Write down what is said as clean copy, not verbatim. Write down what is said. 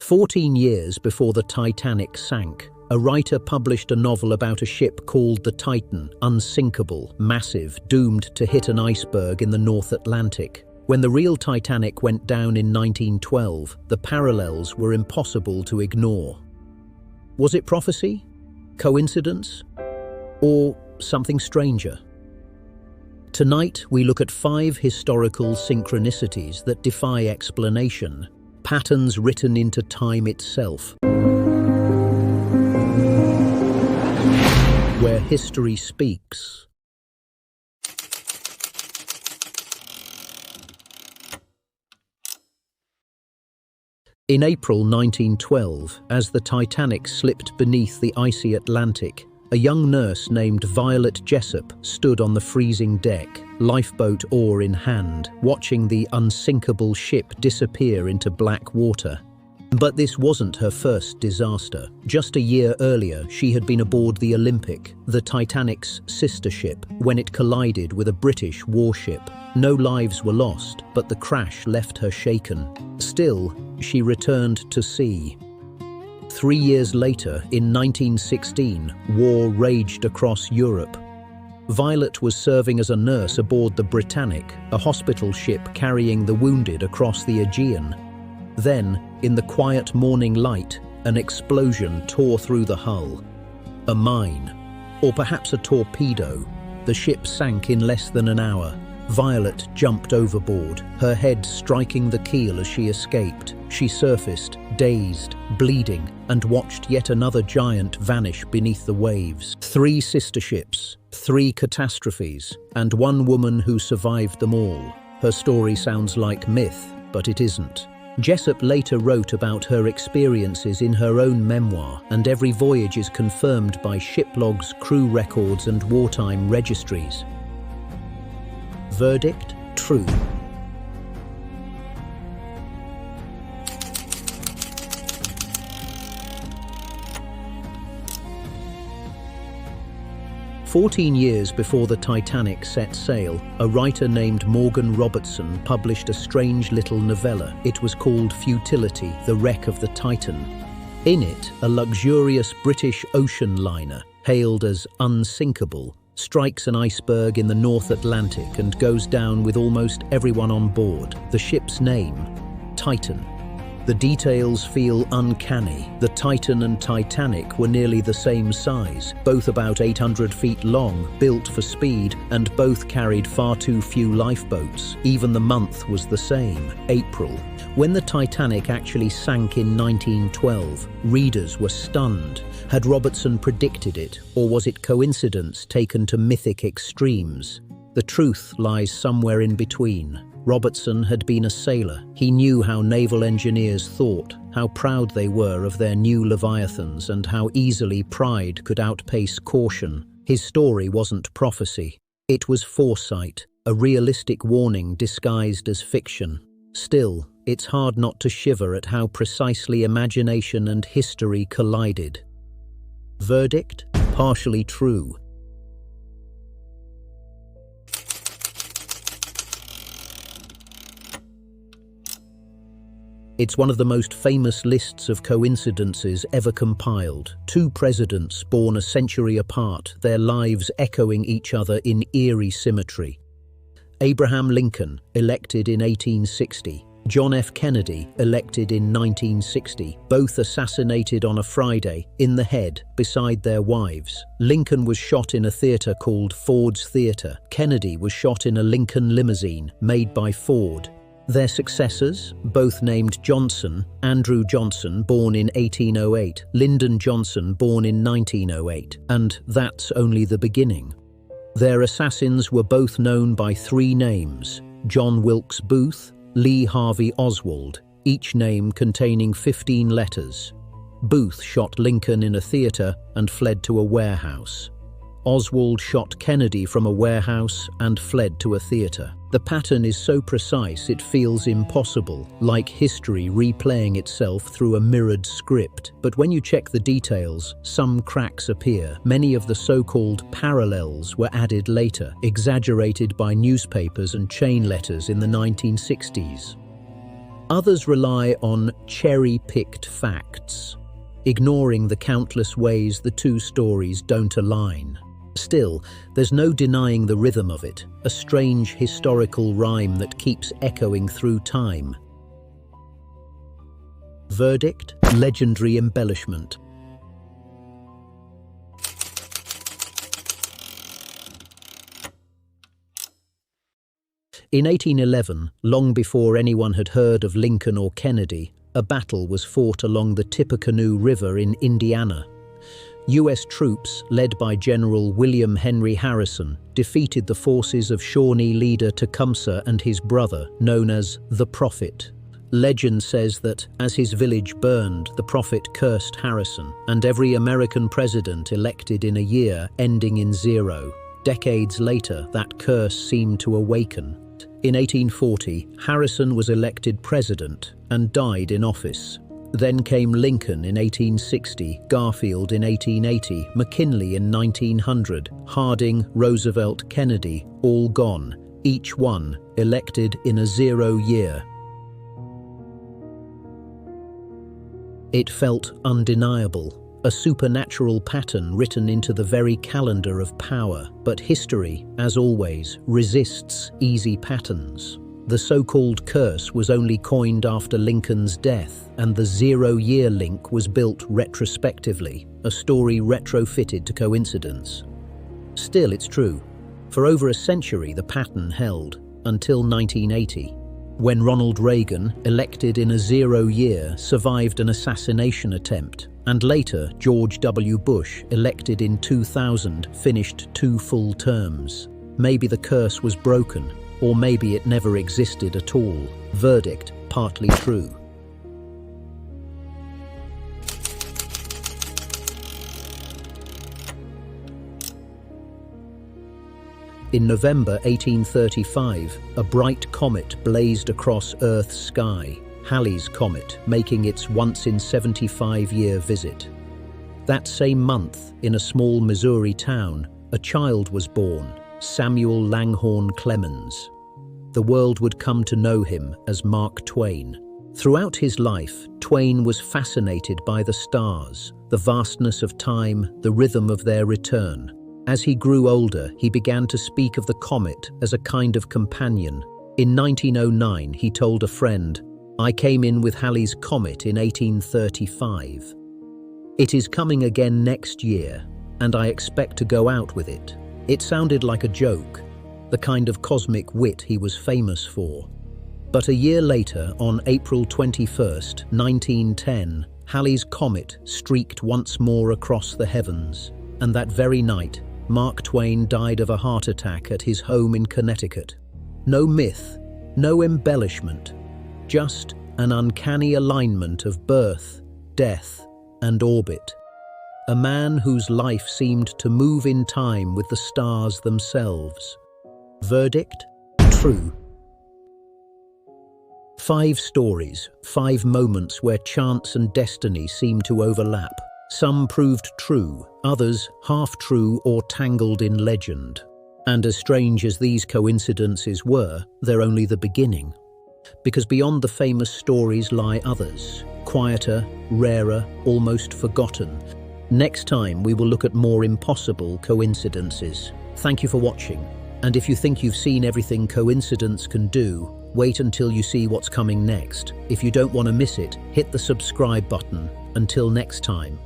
14 years before the Titanic sank, a writer published a novel about a ship called the Titan, Unsinkable, massive, doomed to hit an iceberg in the North Atlantic. When the real Titanic went down in 1912, the parallels were impossible to ignore. Was it prophecy? Coincidence? Or something stranger? Tonight, we look at 5 historical synchronicities that defy explanation, patterns written into time itself, where history speaks. In April 1912, as the Titanic slipped beneath the icy Atlantic, a young nurse named Violet Jessop stood on the freezing deck, lifeboat oar in hand, watching the unsinkable ship disappear into black water. But this wasn't her first disaster. Just a year earlier, she had been aboard the Olympic, the Titanic's sister ship, when it collided with a British warship. No lives were lost, but the crash left her shaken. Still, she returned to sea. 3 years later, in 1916, war raged across Europe. Violet was serving as a nurse aboard the Britannic, a hospital ship carrying the wounded across the Aegean. Then, in the quiet morning light, an explosion tore through the hull. A mine, or perhaps a torpedo. The ship sank in less than an hour. Violet jumped overboard, her head striking the keel as she escaped. She surfaced, dazed, bleeding, and watched yet another giant vanish beneath the waves. 3 sister ships, 3 catastrophes, and 1 woman who survived them all. Her story sounds like myth, but it isn't. Jessop later wrote about her experiences in her own memoir, and every voyage is confirmed by ship logs, crew records, and wartime registries. Verdict: true. "14 years before the Titanic set sail, a writer named Morgan Robertson published a strange little novella. It was called Futility, the Wreck of the Titan. In it, a luxurious British ocean liner, hailed as Unsinkable, strikes an iceberg in the North Atlantic and goes down with almost everyone on board. The ship's name: Titan. The details feel uncanny. The Titan and Titanic were nearly the same size, both about 800 feet long, built for speed, and both carried far too few lifeboats. Even the month was the same, April. When the Titanic actually sank in 1912, readers were stunned. Had Robertson predicted it, or was it coincidence taken to mythic extremes? The truth lies somewhere in between. Robertson had been a sailor. He knew how naval engineers thought, how proud they were of their new leviathans, and how easily pride could outpace caution. His story wasn't prophecy. It was foresight, a realistic warning disguised as fiction. Still, it's hard not to shiver at how precisely imagination and history collided. Verdict: partially true. It's one of the most famous lists of coincidences ever compiled. 2 presidents born a century apart, their lives echoing each other in eerie symmetry. Abraham Lincoln, elected in 1860. John F. Kennedy, elected in 1960, both assassinated on a Friday, in the head, beside their wives. Lincoln was shot in a theater called Ford's Theater. Kennedy was shot in a Lincoln limousine, made by Ford. Their successors, both named Johnson: Andrew Johnson, born in 1808, Lyndon Johnson, born in 1908, and that's only the beginning. Their assassins were both known by 3 names: John Wilkes Booth, Lee Harvey Oswald, each name containing 15 letters. Booth shot Lincoln in a theater and fled to a warehouse. Oswald shot Kennedy from a warehouse and fled to a theater. The pattern is so precise it feels impossible, like history replaying itself through a mirrored script. But when you check the details, some cracks appear. Many of the so-called parallels were added later, exaggerated by newspapers and chain letters in the 1960s. Others rely on cherry-picked facts, ignoring the countless ways the two stories don't align. Still, there's no denying the rhythm of it, a strange historical rhyme that keeps echoing through time. Verdict: legendary embellishment. In 1811, long before anyone had heard of Lincoln or Kennedy, a battle was fought along the Tippecanoe River in Indiana. U.S. troops, led by General William Henry Harrison, defeated the forces of Shawnee leader Tecumseh and his brother, known as the Prophet. Legend says that, as his village burned, the Prophet cursed Harrison and every American president elected in a year ending in 0. Decades later, that curse seemed to awaken. In 1840, Harrison was elected president and died in office. Then came Lincoln in 1860, Garfield in 1880, McKinley in 1900, Harding, Roosevelt, Kennedy, all gone, each one elected in a 0 year. It felt undeniable, a supernatural pattern written into the very calendar of power. But history, as always, resists easy patterns. The so-called curse was only coined after Lincoln's death, and the 0 year link was built retrospectively, a story retrofitted to coincidence. Still, it's true. For over a century, the pattern held, until 1980. When Ronald Reagan, elected in a 0 year, survived an assassination attempt, and later George W. Bush, elected in 2000, finished 2 full terms. Maybe the curse was broken, or maybe it never existed at all. Verdict: partly true. In November 1835, a bright comet blazed across Earth's sky, Halley's Comet, making its once-in-75-year visit. That same month, in a small Missouri town, a child was born, Samuel Langhorne Clemens. The world would come to know him as Mark Twain. Throughout his life, Twain was fascinated by the stars, the vastness of time, the rhythm of their return. As he grew older, he began to speak of the comet as a kind of companion. In 1909, he told a friend, "I came in with Halley's Comet in 1835. It is coming again next year, and I expect to go out with it." It sounded like a joke, the kind of cosmic wit he was famous for. But a year later, on April 21, 1910, Halley's Comet streaked once more across the heavens, and that very night, Mark Twain died of a heart attack at his home in Connecticut. No myth, no embellishment, just an uncanny alignment of birth, death, and orbit. A man whose life seemed to move in time with the stars themselves. Verdict: true. 5 stories, 5 moments where chance and destiny seem to overlap. Some proved true, others half-true or tangled in legend. And as strange as these coincidences were, they're only the beginning. Because beyond the famous stories lie others, quieter, rarer, almost forgotten. Next time, we will look at more impossible coincidences. Thank you for watching. And if you think you've seen everything coincidence can do, wait until you see what's coming next. If you don't want to miss it, hit the subscribe button. Until next time.